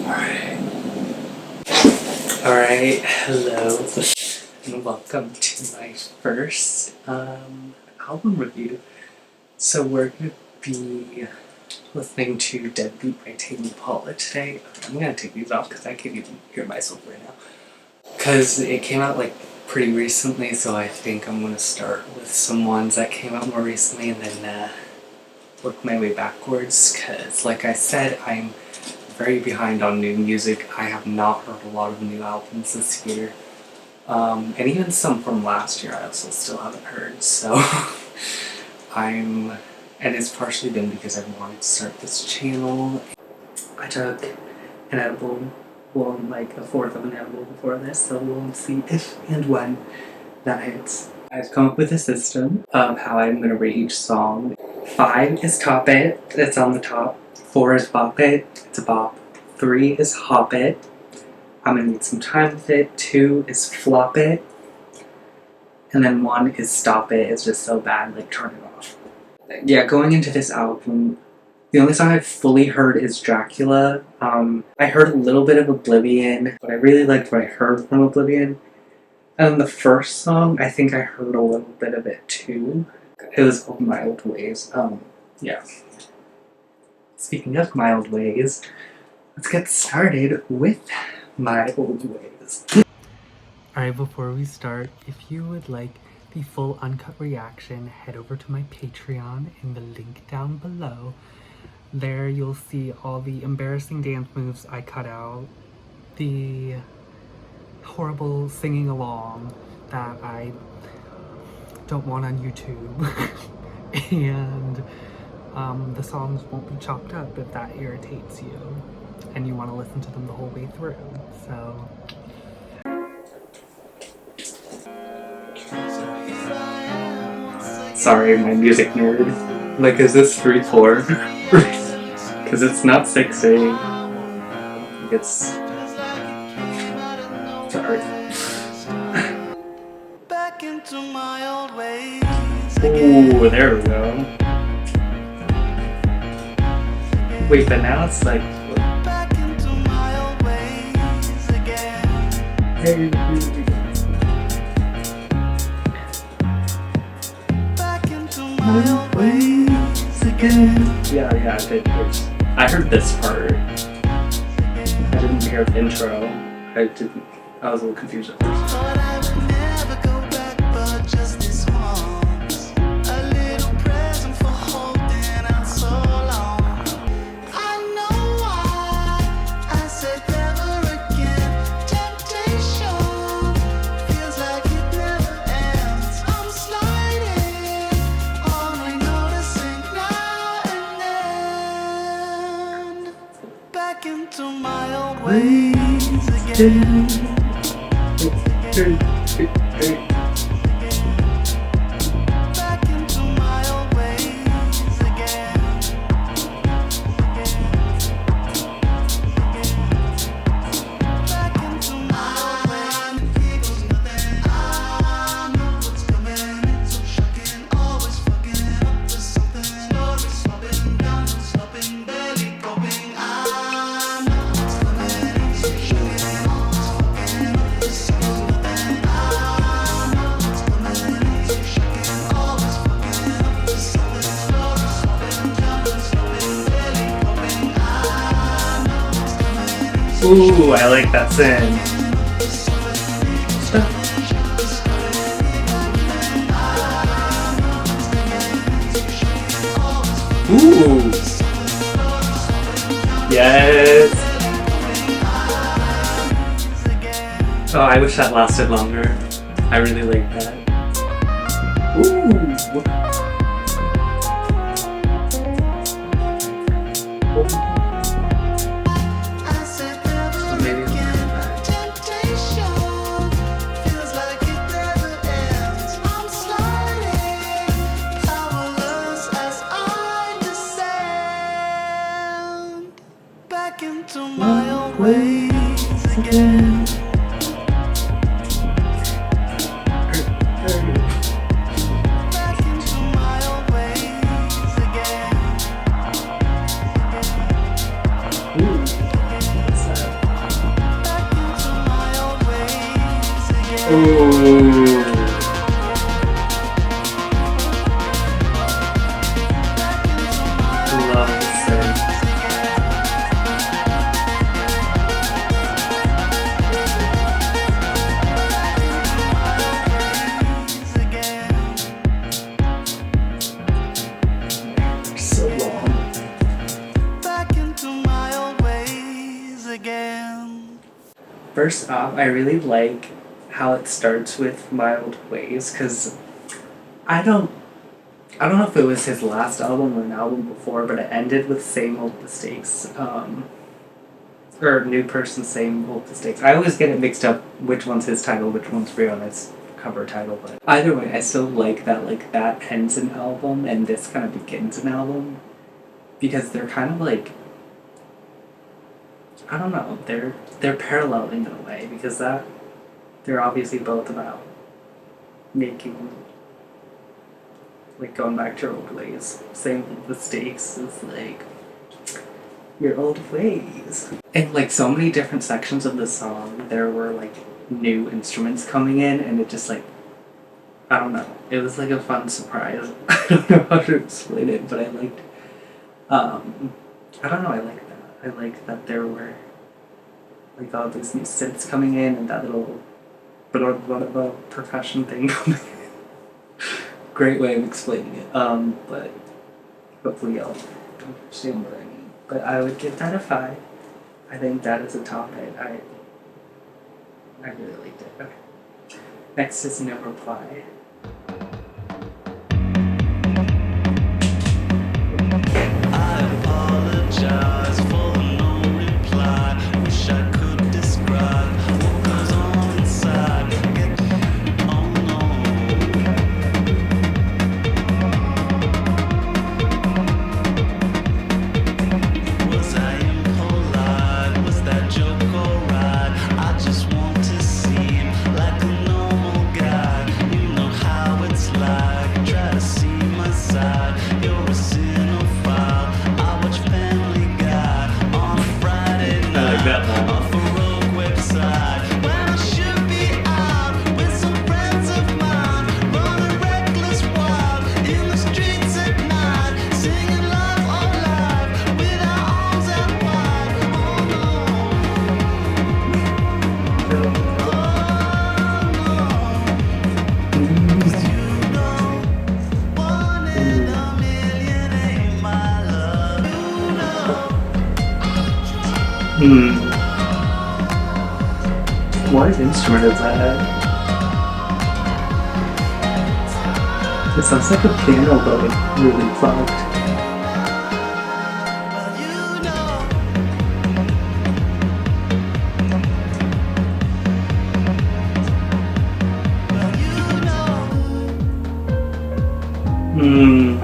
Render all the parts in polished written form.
Alright, hello, and welcome to my first album review. So we're going to be listening to Deadbeat by Tame Impala today. I'm going to take these off because I can't even hear myself right now. Because it came out like pretty recently, so I think I'm going to start with some ones that came out more recently and then work my way backwards. Because like I said, I'm very behind on new music. I have not heard a lot of new albums this year. And even some from last year I also still haven't heard, so and it's partially been because I wanted to start this channel. I took an edible, well, like a fourth of an edible before this, so we'll see if and when that hits. I've come up with a system of how I'm going to rate each song. 5 is Top It, it's on the top. 4 is Bop It, it's a bop. 3 is Hop It, I'm gonna need some time with it. 2 is Flop It. And then 1 is Stop It, it's just so bad, like turn it off. Yeah, going into this album, the only song I've fully heard is Dracula. I heard a little bit of Oblivion, but I really liked what I heard from Oblivion. And the first song, I think I heard a little bit of it too. It was called Mild Ways. Yeah. Speaking of Mild Ways, let's get started with Mild Ways. Alright, before we start, if you would like the full uncut reaction, head over to my Patreon in the link down below. There you'll see all the embarrassing dance moves I cut out, the horrible singing along that I don't want on YouTube, and the songs won't be chopped up if that irritates you and you want to listen to them the whole way through. So sorry, my music nerd. Like, is this 3/4? Because it's not 6/8. It's sorry. Ooh, there we go. Wait, but now it's like. Hey, my ways again. Yeah, I heard this part. I didn't hear the intro. I was a little confused at first. Ways again. Back into my old ways again. Back into my old ways. I know what's coming. It's so shocking. Always fucking up to something. Slowly slopping down, slopping, barely coping. Ooh, I like that scene. Ooh. Yes. Oh, I wish that lasted longer. I really like that. Ooh. Into my old ways again. Back into my old ways again. Ooh, what's that? Ooh. Love the synth. So long. Back into my old ways again. First off, I really like how it starts with My Old Ways because I don't I don't know if it was his last album or an album before, but it ended with Same Old Mistakes. Or New Person, Same Old Mistakes. I always get it mixed up which one's his title, which one's Rihanna's cover title, but either way, I still like that ends an album and this kind of begins an album because they're kind of like, I don't know, they're paralleling in a way because they're obviously both about making, like, going back to your old ways. Same with mistakes is like your old ways. In like so many different sections of the song, there were like new instruments coming in, and it just like, I don't know. It was like a fun surprise. I don't know how to explain it, but I liked. I don't know. I like that. I like that there were like all these new synths coming in, and that little blah blah blah percussion thing coming in. Great way of explaining it. But hopefully y'all understand what I mean. But I would give that a 5. I think that is a top 8. I really liked it. Okay. Next is No Reply. I apologize for the no reply. Wish I could describe what goes on inside. Oh no. Was I impolite? Was that joke alright? I just want to seem like a normal guy. You know how it's like. Try to see my side. You're a cinephile. I watch Family Guy on a Friday night. I like that one. Off a rogue website. When I should be out with some friends of mine. Running reckless wild in the streets at night. Singing life on life with our arms out wide. Oh no. What instrument is that? It sounds like a piano, but like really plugged. Ooh.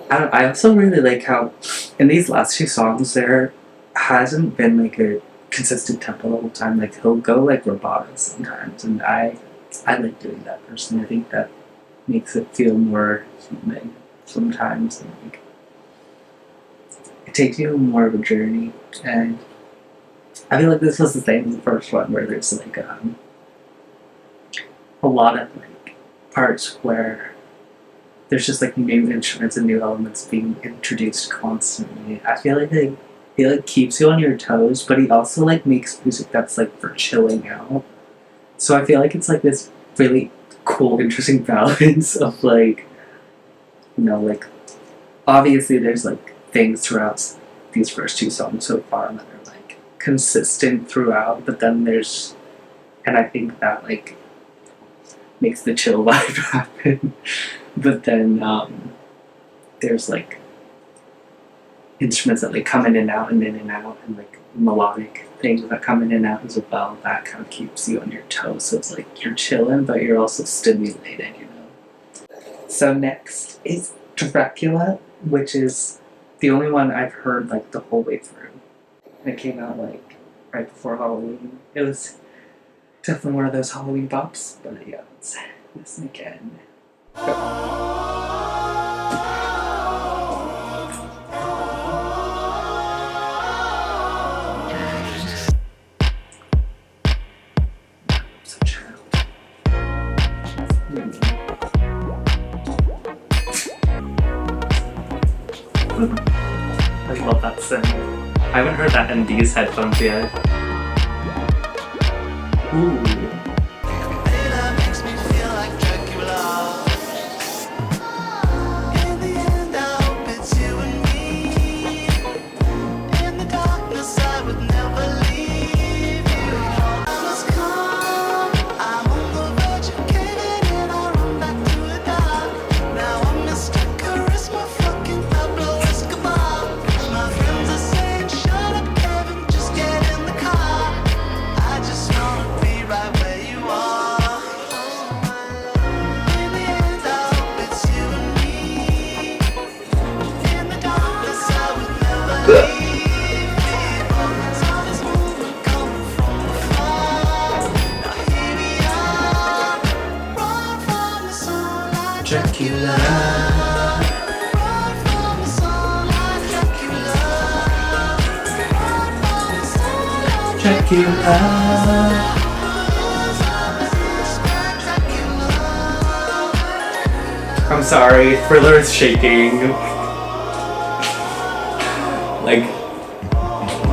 I also really like how in these last 2 songs there hasn't been like a consistent tempo the whole time. Like he'll go like robotic sometimes, and I like doing that personally. I think that makes it feel more human sometimes, and like it takes you on more of a journey. And I feel like this was the same as the first one, where there's like a lot of like parts where there's just like new instruments and new elements being introduced constantly. I feel like he like keeps you on your toes, but he also like makes music that's like for chilling out. So I feel like it's like this really cool, interesting balance of like, you know, like obviously there's like things throughout these first two songs so far that are like consistent throughout, but then there's, and I think that like makes the chill vibe happen. But then there's like instruments that like come in and out and in and out, and like melodic things that come in and out as well. That kind of keeps you on your toes. So it's like you're chilling, but you're also stimulated, you know. So next is Dracula, which is the only one I've heard like the whole way through. And it came out like right before Halloween. It was definitely one of those Halloween bops, but yeah, let's listen again. Go. Such a I love that sound. I haven't heard that in these headphones yet. Ooh. That makes me feel like Dracula. In the end, I hope it's you and me. In the darkness, I would never leave you. I must come. I'm on the verge of caving in. I run back to the dark. Now I'm Mr. Charisma, fucking Pablo Escobar. My friends are saying, shut up, Kevin, just get in the car. I just wanna be right where you are. In the end, I hope it's you and me. In the darkness, I would never leave people. Saw this movement coming from afar. Now here we are, run from the sunlight, Dracula. Run from the sunlight, Dracula. Run from the sunlight, Dracula. I'm sorry, Thriller is shaking. Like,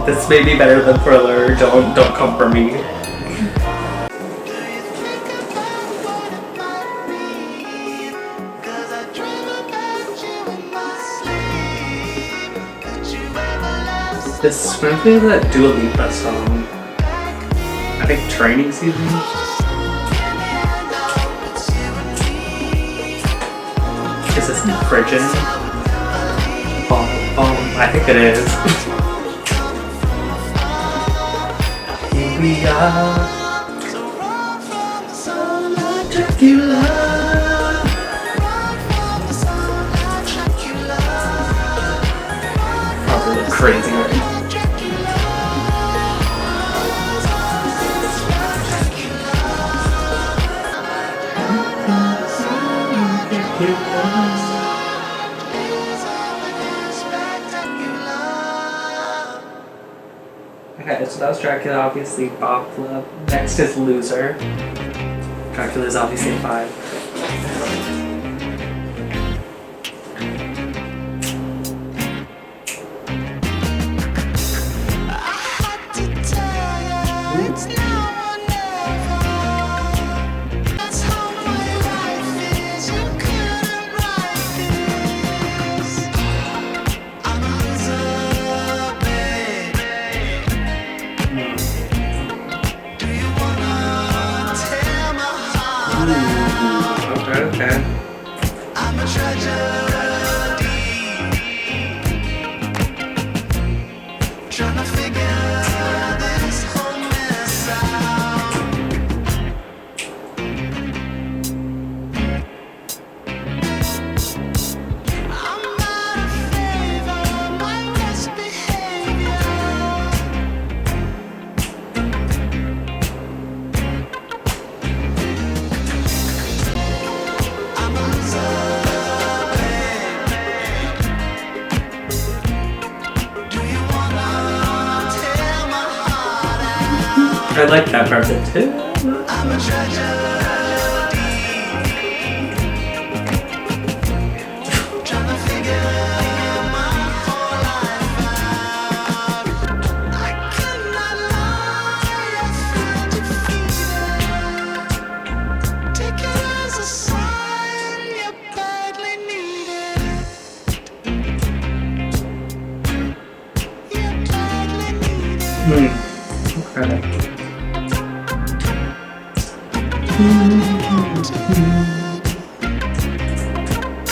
this may be better than Thriller. Don't come for me. Do you think about what it might mean? 'Cause I dream about you in my sleep. Could you ever love This reminds me of that Dua Lipa song. I think Training Season. In the end, I hope it's you and me. Is this Frigid? I think it is. Here we are. So run from the sunlight, Dracula. run from the sunlight, Dracula. Probably look crazy right now. Okay, so that was Dracula, obviously Bob Love. Next is Loser. Dracula is obviously 5. Okay. I'm a tragedy, trying to figure this whole mess out. I'm out of favor, my worst behavior. I'm a loser, babe. Do you wanna tear my heart out? I like that part of it too. I'm a tragedy, trying to figure my whole life out. I cannot lie, I feel defeated. Take it as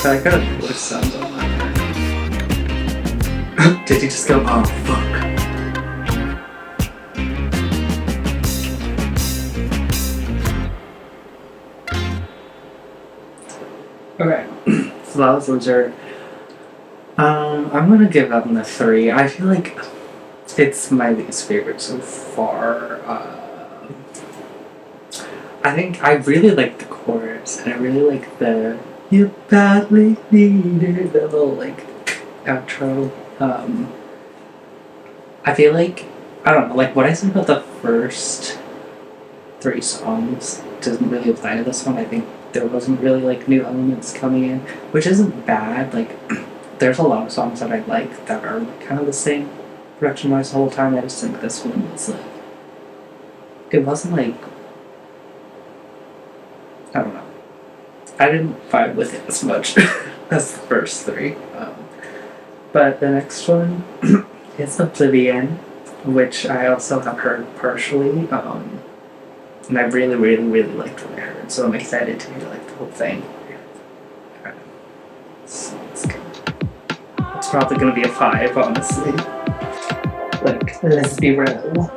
I got a voice sound on that. Did he just go, oh fuck? Okay, so that was Loser. I'm gonna give them the 3. I feel like it's my least favorite so far. I think I really like the chorus, and I really like the "You badly needed" the little like outro. I feel like I don't know, like what I said about the first 3 songs doesn't really apply to this one. I think there wasn't really like new elements coming in, which isn't bad. Like there's a lot of songs that I like that are kind of the same production wise the whole time. I just think this one was like it wasn't like I don't know. I didn't vibe with it as much as the first 3. But the next one is Oblivion, which I also have heard partially. And I really, really, really liked what I heard, so I'm excited to hear like the whole thing. Okay. So it's probably gonna be a 5, honestly. Like, let's be real.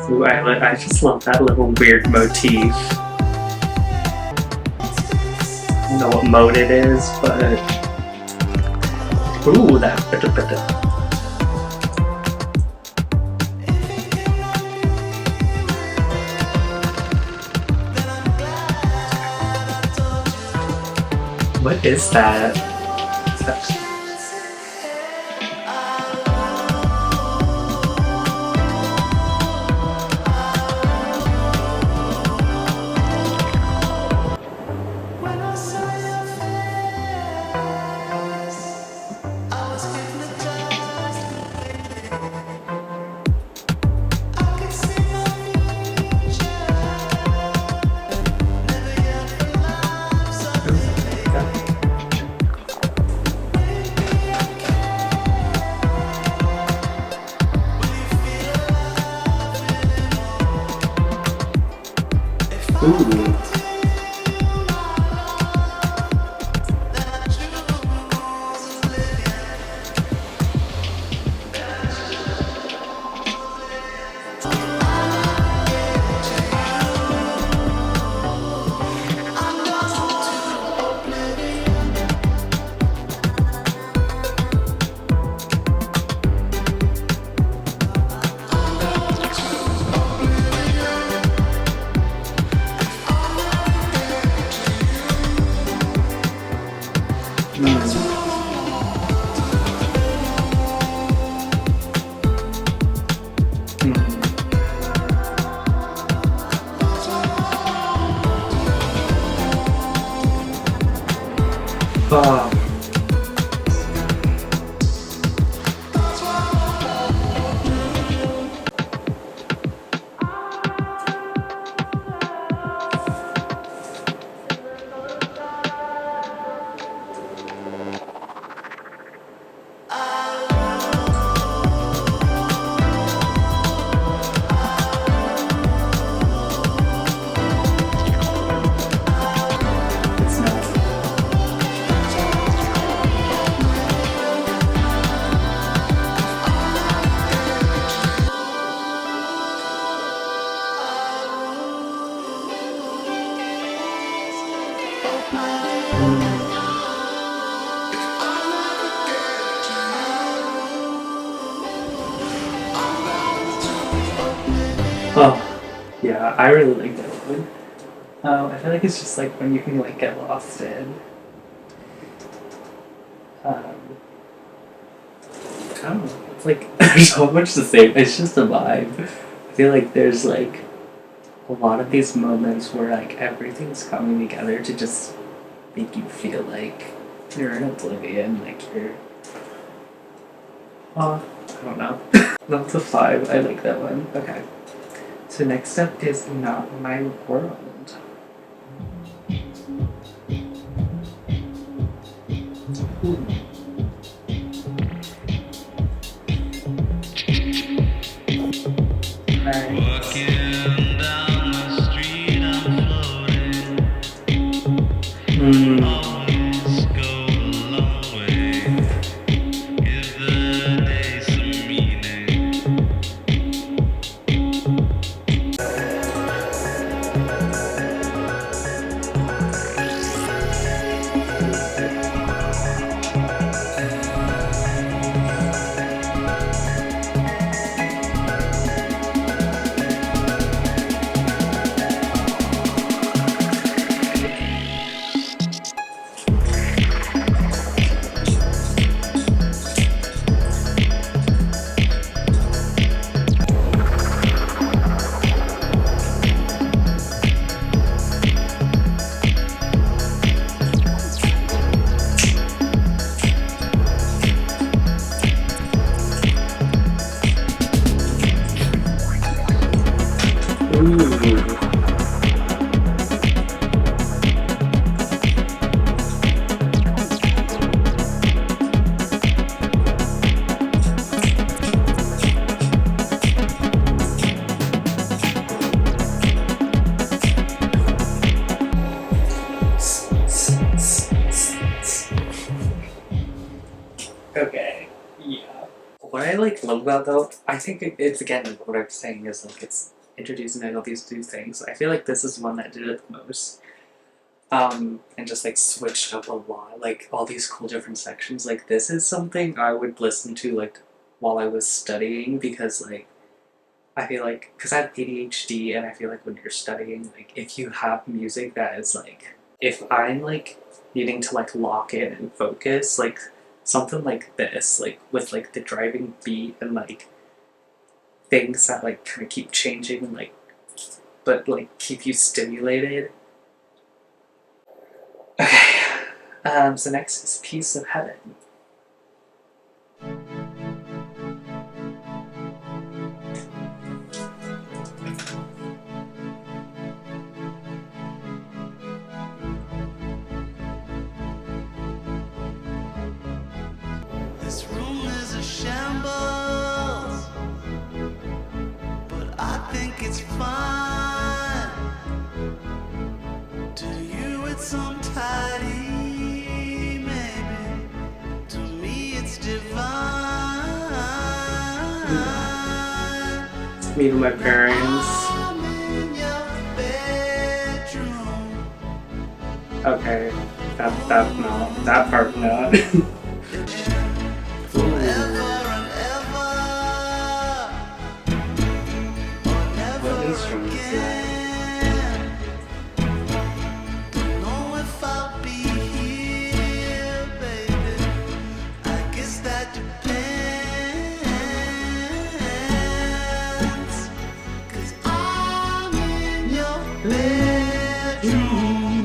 Ooh, I just love that little weird motif. I don't know what mode it is, but ooh, that bit. What is that? When I saw your face, I was hypnotized completely. I could see my future, never yet alive suddenly. Ooh. Oh. It's not. Oh, yeah, I really like that one. I feel like it's just like when you can like get lost in. I don't know. It's like there's so much the same. It's just a vibe. I feel like there's like a lot of these moments where like everything's coming together to just make you feel like you're in oblivion, like you're. I don't know. That's a 5. I like that one. Okay. So next up is Not My World. Ooh. Alright. Walking down the street, I'm floating. Always go a long way. Give the day some meaning. Ooh. Okay. Yeah. What I like love about though, I think it's again like what I'm saying is like it's introducing all these new things. I feel like this is one that did it the most. And just like switched up a lot, like all these cool different sections. Like this is something I would listen to like while I was studying because like I feel like because I have ADHD and I feel like when you're studying, like if you have music that is like if I'm like needing to like lock in and focus, like something like this, like with like the driving beat and like things that like kind of keep changing, like but like keep you stimulated. Okay. So next is Piece of Heaven. This room is a shambles, but I think it's fine. To you it's untidy, maybe. To me it's divine. Meeting my parents. I'm in your bedroom. Okay. That no. That part no. Forever and ever, or never What instrument is that? again. Don't know if I'll be here, baby. I guess that depends. 'Cause I'm in your bedroom.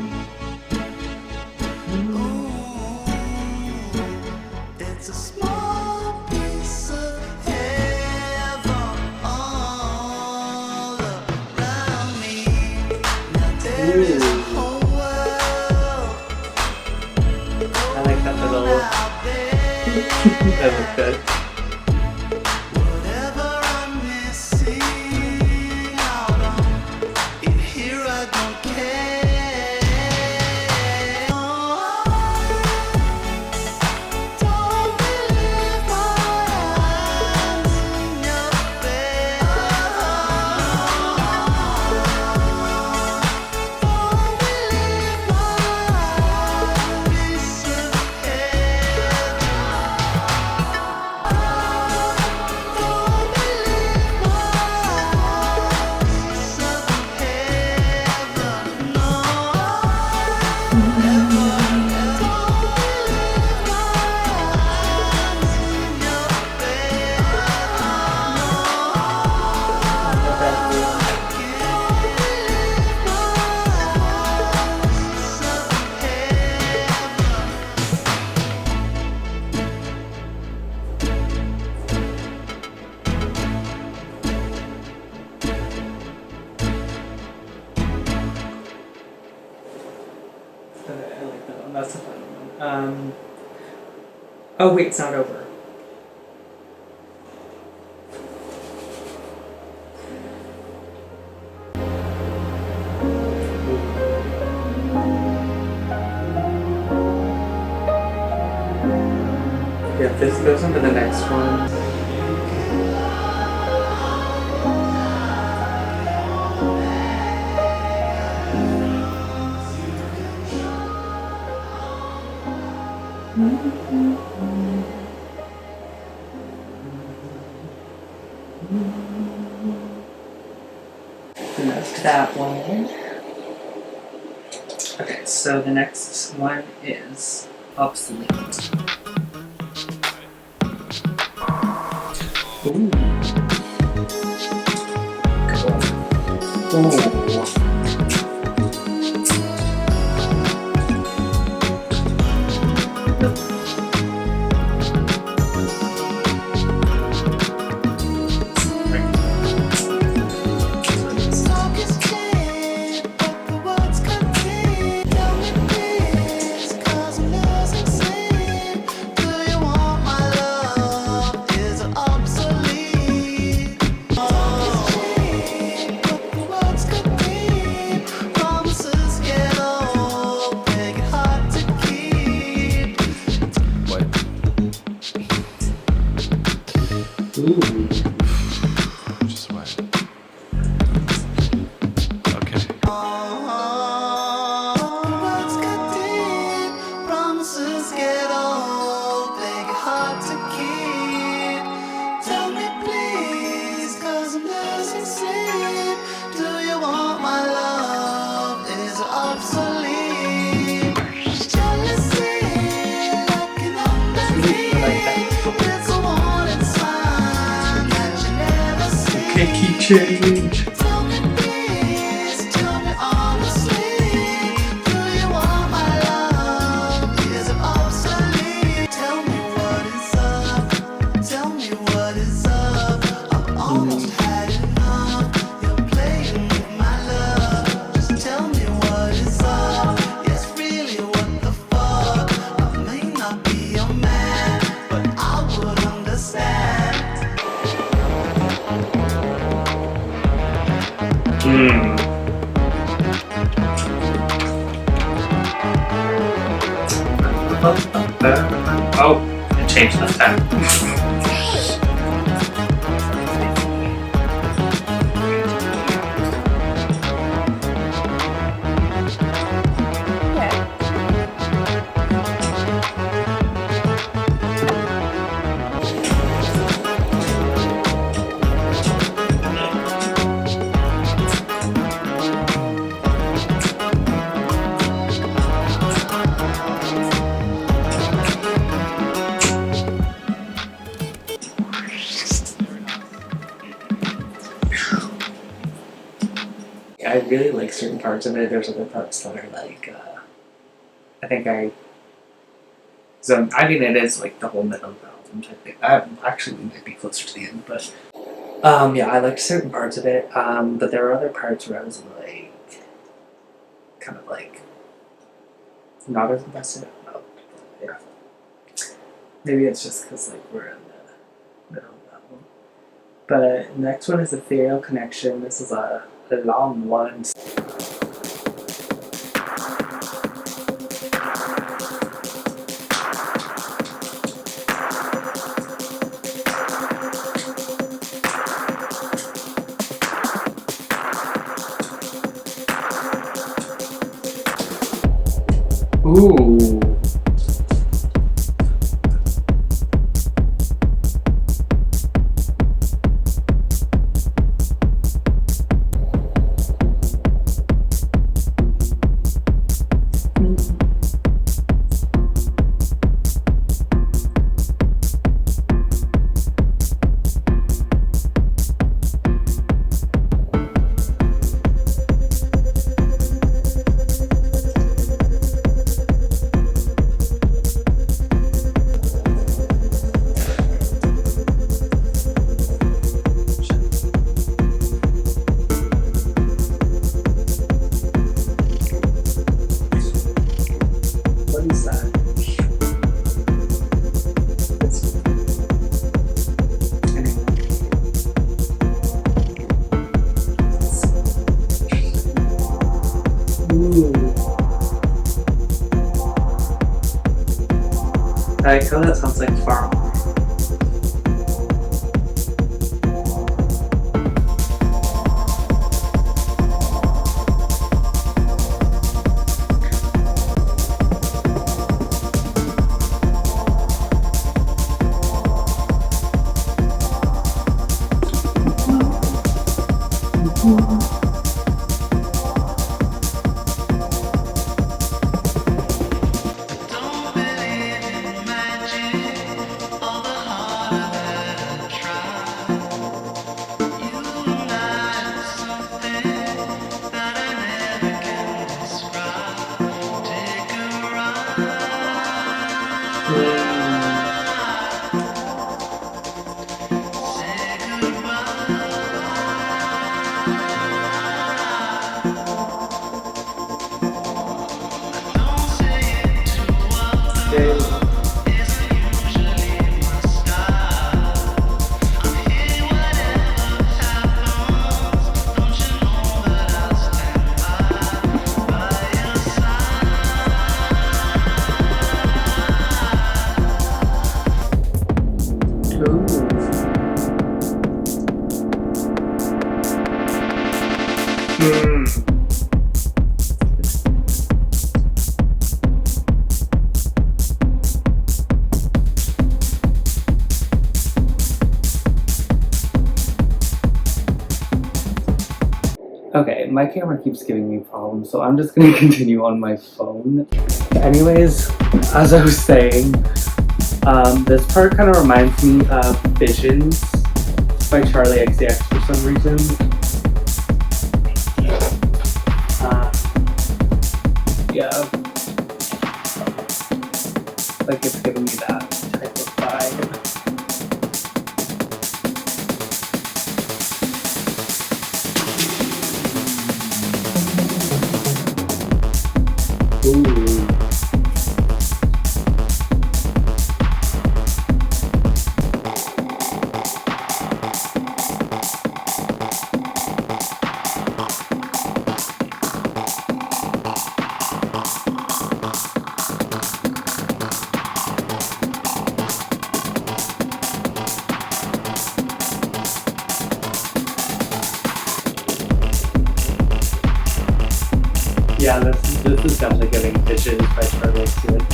Ooh. Oh wait, it's not over. Yeah, this goes into the next one. And that's that one. Okay, so the next one is obsolete. Ooh. Cool. Ooh. Ooh. Just wait. Okay. Words get deep, promises get old, make it hard to keep. Tell me please, 'cause I'm losing sleep. Do you want my love? Is it obsolete? Jealousy, looking under me. It's a warning sign that you never see. Cakey change. Tell me please, tell me honestly, do you want my love? Is it obsolete? Tell me what is up, tell me what is up. I've almost had enough, you're playing with my love. Just tell me what is up, yes really what the fuck. I may not be your man, but I would understand. Oh, it changed this time. I really like certain parts of it. There's other parts that are like, So, I mean, it is like the whole middle of the album type thing. Actually, we might be closer to the end, but yeah, I liked certain parts of it. But there were other parts where I was like, kind of like, not as invested. Oh, yeah. Maybe it's just because like we're in the middle of the album. But next one is Ethereal Connection. This is a long one. Ooh. I like how that sounds like far off. Don't believe in magic, all the harder that I try. You and I are something that I never can describe. Take a ride, say goodbye. Don't say it too often. Isn't usually my style. I'm here whatever happens. Don't you know that I'll stand by your Okay, my camera keeps giving me problems, so I'm just gonna continue on my phone. Anyways, as I was saying, this part kind of reminds me of Visions by Charlie XCX for some reason. Yeah. Like it's giving me that type of vibe. Ooh. Yeah, this is definitely giving Visions by Charlie XCX.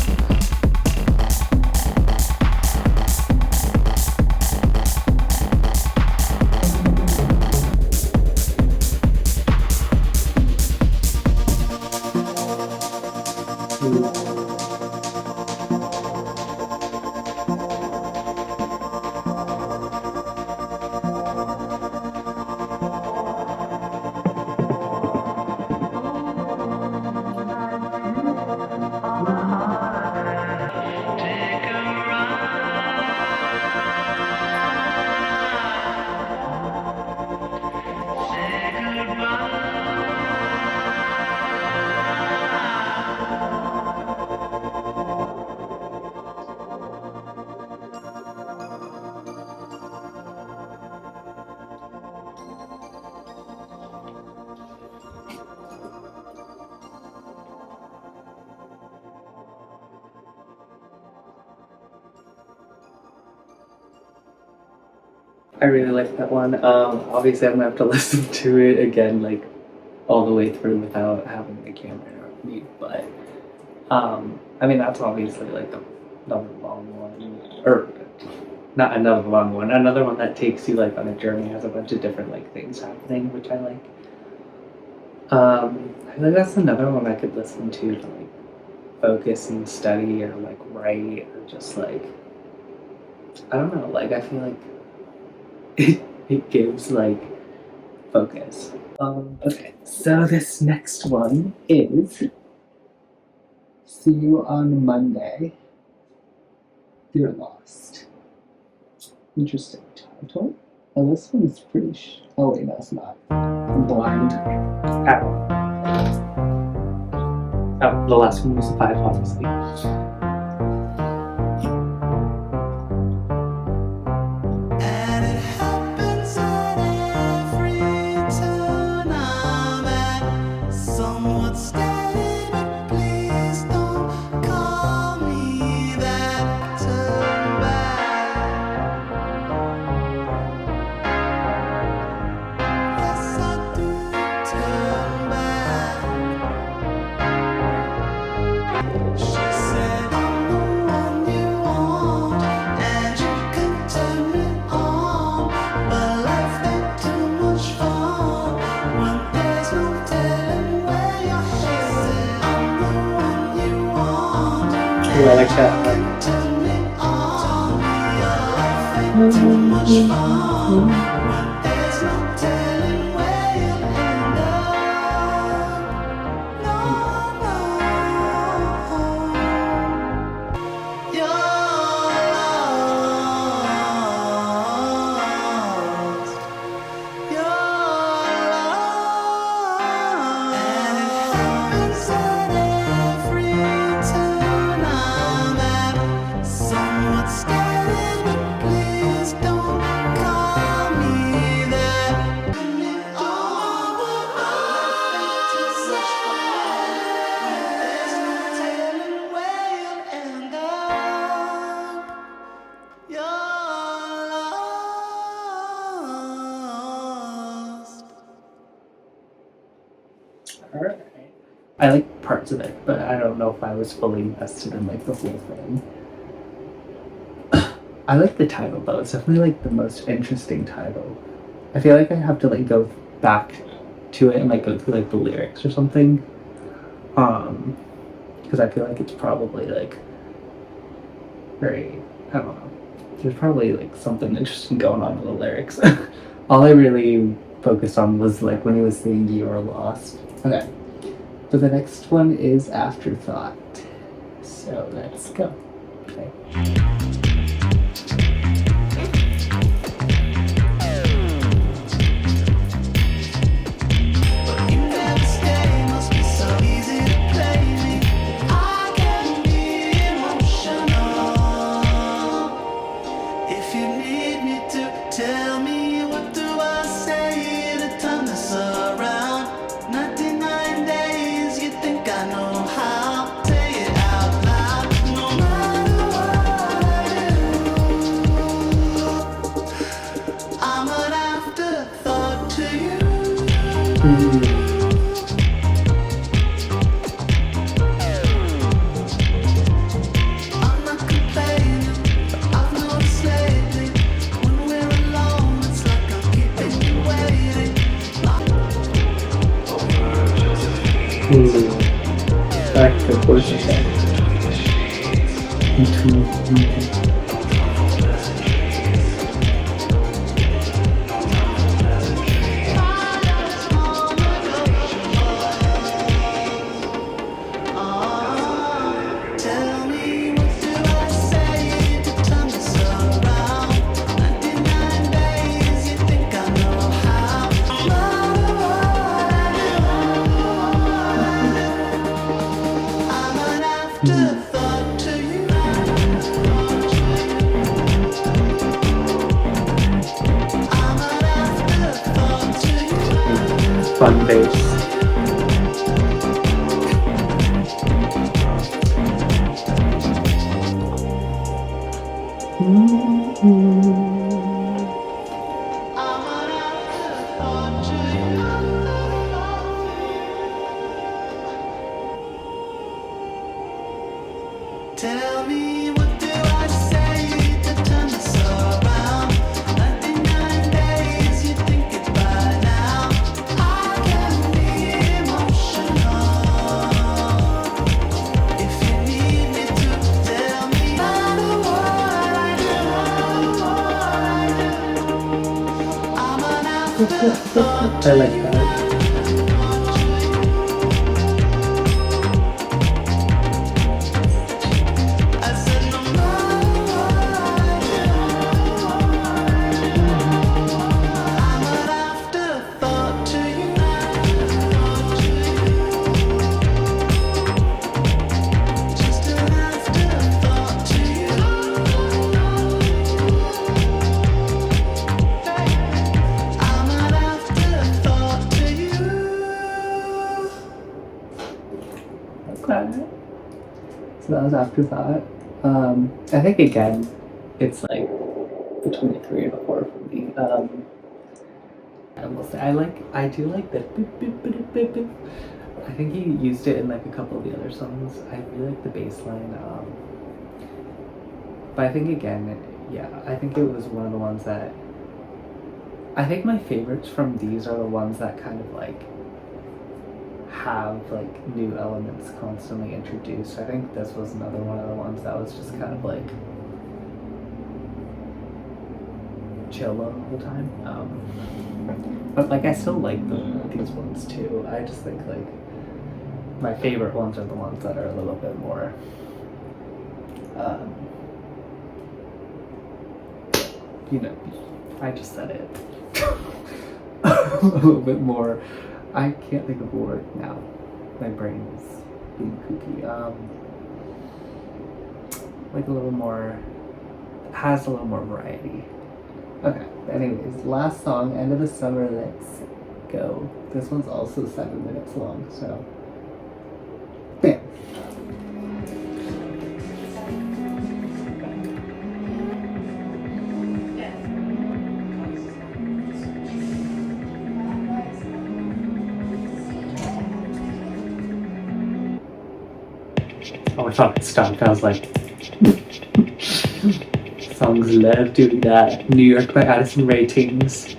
I really like that one. Obviously I'm gonna have to listen to it again, like all the way through without having the camera interrupt me. But I mean that's obviously like another long one, or not another long one, another one that takes you like on a journey, has a bunch of different like things happening, which I like. I think that's another one I could listen to like focus and study or like write or just like I don't know, like I feel like it gives like focus. Okay, so this next one is See You on Monday. You're Lost. Interesting title. Oh, this one's pretty oh wait, no, it's not. I'm blind. Oh, the last one was 5, obviously. And it happens at every turn I'm at. Somewhat steady, but please don't call me that. I like that. Alright. I like parts of it, but I don't know if I was fully invested in like the whole thing. I like the title though. It's definitely like the most interesting title. I feel like I have to like go back to it and like go through like the lyrics or something. Because I feel like it's probably like very, I don't know. There's probably like something interesting going on in the lyrics. All I really focused on was like when he was saying "You're lost." Okay. So the next one is Afterthought. So let's go. Okay. Back to voice fun bass. Tell me what do I say to turn this around? 99 days, you think it's by now. I can be emotional. If you need me to tell me, no matter what I do, I'm an afterthought. I like that. I said no matter what I do, I'm an afterthought to you. Just an afterthought to you. I'm an afterthought to you. Okay. So that was Afterthought. I think again, it's like between a 3 and a 4 for me. I will say I do like the boop, boop, boop, boop, boop. I think he used it in like a couple of the other songs. I really like the bass line. But I think again, yeah, I think it was one of the ones that I think my favorites from these are the ones that kind of like have like new elements constantly introduced. I think this was another one of the ones that was just kind of like chill the whole time. But like I still like these ones too. I just think like my favorite ones are the ones that are a little bit more you know, I just said it. A little bit more. I can't think of a word now. My brain is being kooky. Like a little more, has a little more variety. Okay, anyways, last song, End of the Summer, let's go. This one's also 7 minutes long, so. Bam. Oh, I thought it stopped. I was like, songs love doing that. New York by Addison Ratings.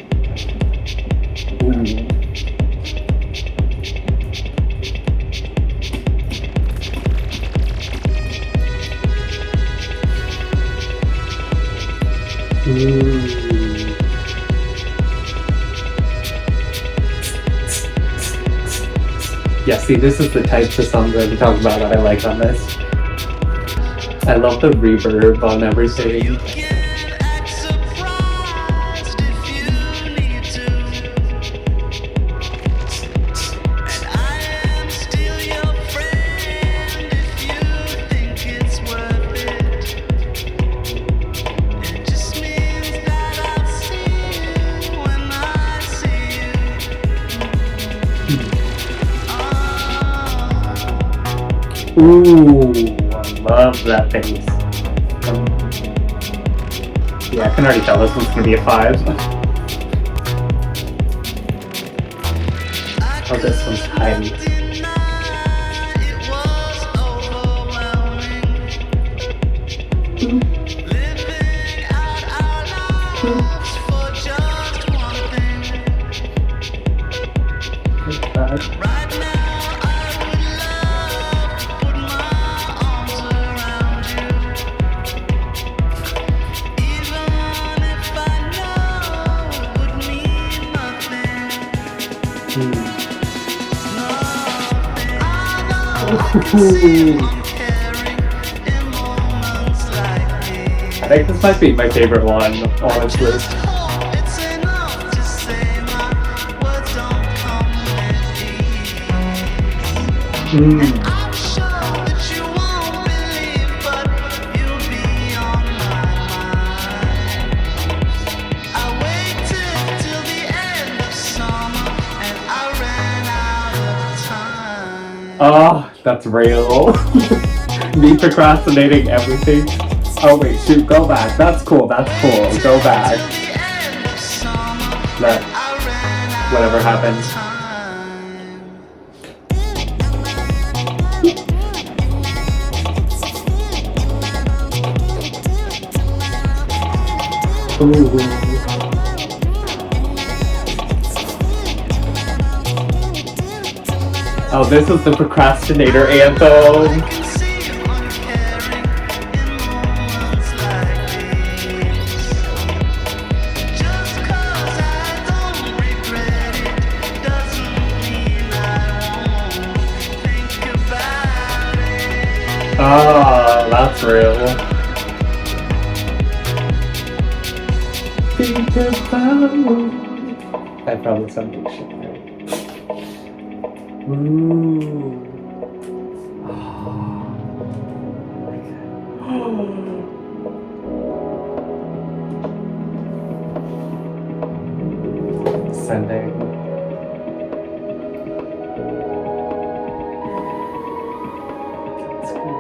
Ooh. Yeah, see, this is the types of songs I've been talking about that I like on this. I love the reverb on everything. You can act surprised if you need to. And I am still your friend if you think it's worth it. It just means that I'll see you when I see you. Ooh, I love that bass. Yeah, I can already tell this one's gonna be a 5. Oh, this one's high. It was overwhelming. Living out our lives for just one thing. Right now, I would love to put my arms around you. Even if I know it would mean nothing. I think this might be my favorite one, honestly. It's enough to say my words don't come with ease. I'm sure that you won't believe, but you'll be on my mind. I waited till the end of summer and I ran out of time. Oh, that's real. Me procrastinating everything. Oh wait, shoot, go back. That's cool, that's cool. Go back. Till the end of summer Let I ran out whatever happens. of time. Ooh. Oh, this is the procrastinator anthem. I can see you uncaring in moments like these. Just 'cause I don't regret it doesn't mean I won't think about it. Ah, that's real. Think about it. I probably sound like shit there. Ooh. Sending. That's cool.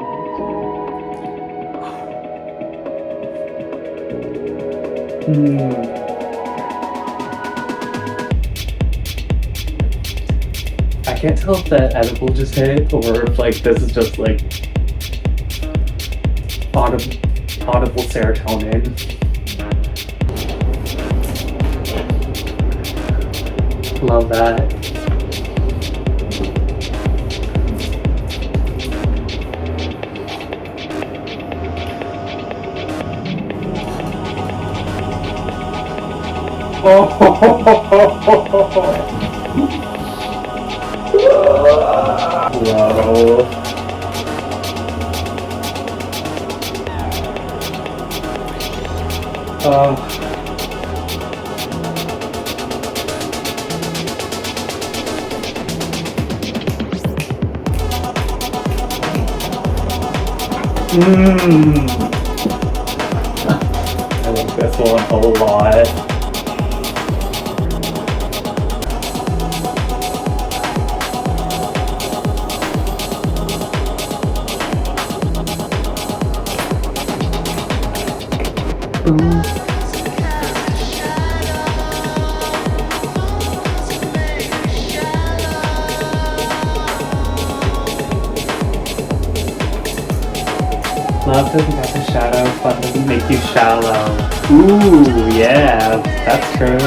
I can't tell if that edible just hit or if like this is just like audible serotonin. Love that. Whoa. I like this one a lot. Boom. Love doesn't have a shadow, fun doesn't make you shallow. Ooh, yeah, that's true.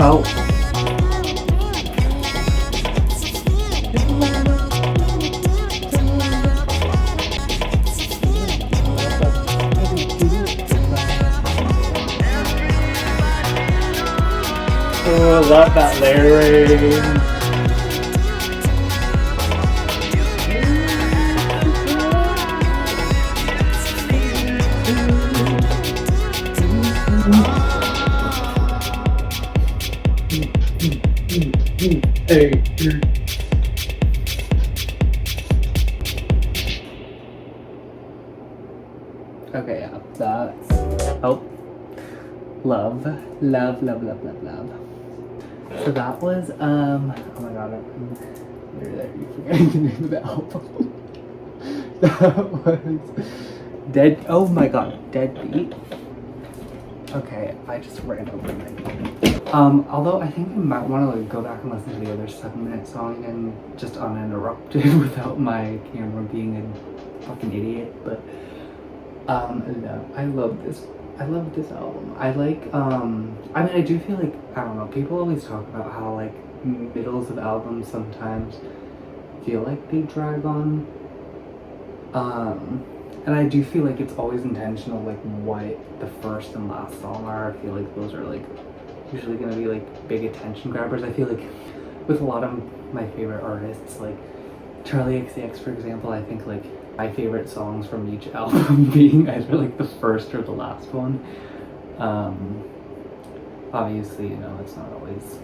Oh. Oh, I love that layering. Hey. Okay, yeah, that's love. So that was oh my god, I'm literally forgetting the name of the album. That was oh my god, Deadbeat. Okay, I just ran over my phone. Although I think I might want to like go back and listen to the other 7-minute song and just uninterrupted without my camera being a fucking idiot, but no, I love this album. I like I mean, I do feel like, I don't know, people always talk about how like middles of albums sometimes feel like they drag on, and I do feel like it's always intentional, like what the first and last song are. I feel like those are like usually gonna be like big attention grabbers. I feel like with a lot of my favorite artists, like Charlie XCX for example, I think like my favorite songs from each album being either like the first or the last one. Obviously, you know, it's not always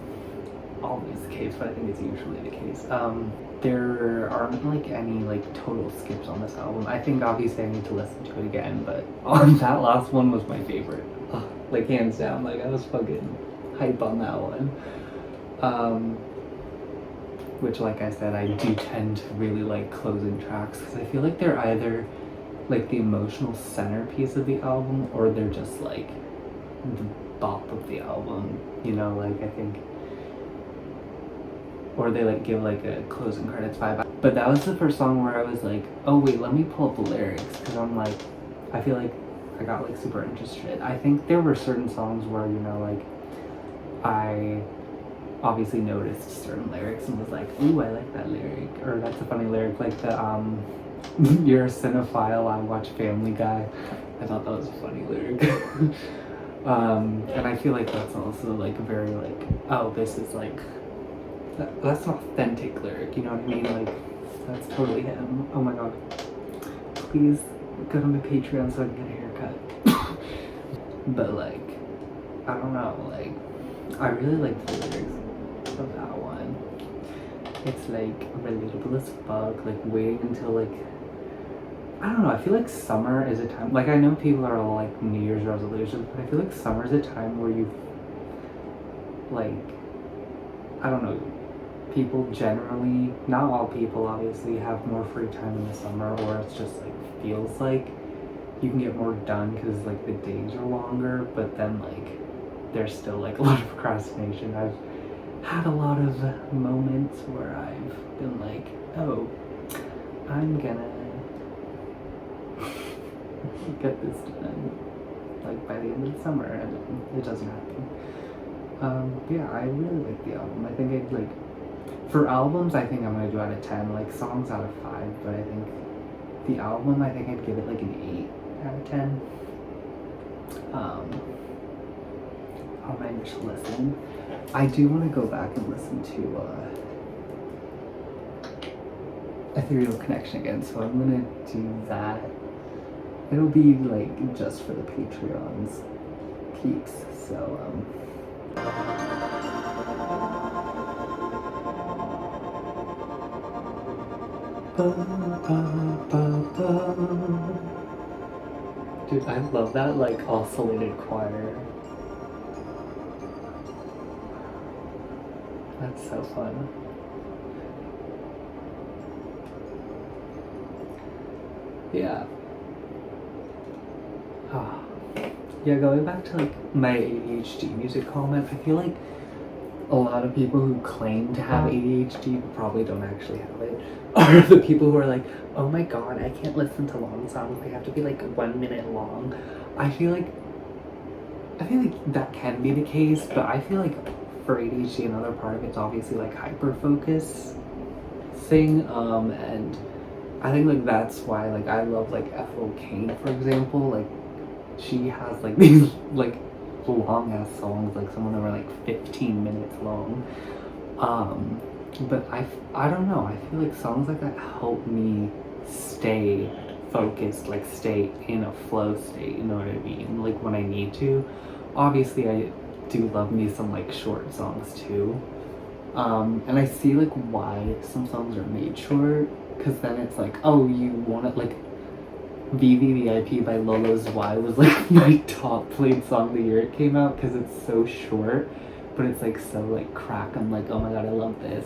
the case, but I think it's usually the case. There aren't like any like total skips on this album. I think obviously I need to listen to it again, but that last one was my favorite. Like hands down, like I was fucking hype on that one. Which, like I said, I do tend to really like closing tracks because I feel like they're either like the emotional centerpiece of the album or they're just like the bop of the album, you know, like I think, or they like give like a closing credits vibe. But that was the first song where I was like, oh wait, let me pull up the lyrics, because I'm like, I feel like I got like super interested. I think there were certain songs where, you know, like I obviously noticed certain lyrics and was like, ooh, I like that lyric, or that's a funny lyric, like the you're a cinephile, I watch Family Guy. I thought that was a funny lyric. And I feel like that's also like very like, oh, this is like, that's an authentic lyric, you know what I mean? Like, that's totally him. Oh my god. Please go to my Patreon so I can get a haircut. But like, I don't know, like, I really like the lyrics of that one. It's like relatable as fuck, like waiting until like, I don't know, I feel like summer is a time, like I know people are all like New Year's resolutions, but I feel like summer is a time where you, like, I don't know, people generally, not all people obviously, have more free time in the summer, or it's just like feels like you can get more done because like the days are longer, but then like there's still like a lot of procrastination. I've had a lot of moments where I've been like, oh, I'm gonna get this done like by the end of the summer, and it doesn't happen. Yeah, I really like the album. I think I'd like, for albums, I think I'm gonna do out of 10, like songs out of 5, but I think the album, I think I'd give it like an 8 out of 10. On my initial listen. I do want to go back and listen to Ethereal Connection again, so I'm gonna do that. It'll be like just for the Patreons keeps, so Dude, I love that like oscillated choir. That's so fun. Yeah. Ah. Yeah, going back to like my ADHD music comment, I feel like a lot of people who claim to have ADHD but probably don't actually have it are the people who are like, oh my god, I can't listen to long songs, they have to be like 1 minute long. I feel like that can be the case, but I feel like for ADHD another part of it's obviously like hyper focus thing, and I think like that's why like I love like Ethel Cain, for example. Like she has like these like long ass songs, like some of them are like 15 minutes long. But I don't know, I feel like songs like that help me stay focused, like stay in a flow state, you know what I mean? Like when I need to. Obviously I do love me some like short songs too. And I see like why some songs are made short, because then it's like, oh, you want it, like VVVIP by Lolo's Y was like my top played song the year it came out because it's so short, but it's like so like crack. I'm like, oh my god, I love this,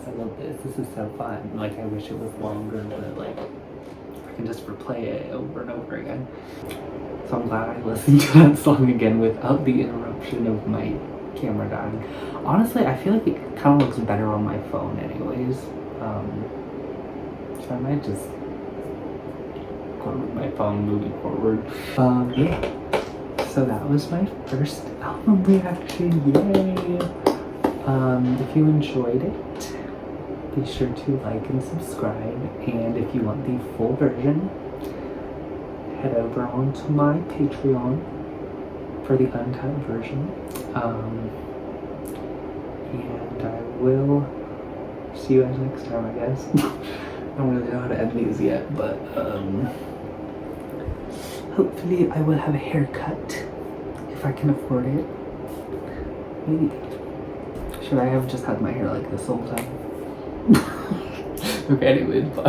this is so fun. Like I wish it was longer, but like I can just replay it over and over again. So I'm glad I listened to that song again without the interruption of my camera dying. Honestly, I feel like it kind of looks better on my phone anyways. So I might just go with my phone moving forward. Yeah. So that was my first album reaction, yay! If you enjoyed it, be sure to like and subscribe, and if you want the full version, head over onto my Patreon for the uncut version. And I will see you guys next time, I guess. I don't really know how to end these yet, but hopefully I will have a haircut if I can afford it. Maybe. Should I have just had my hair like this all the time? Okay, anyways, bye.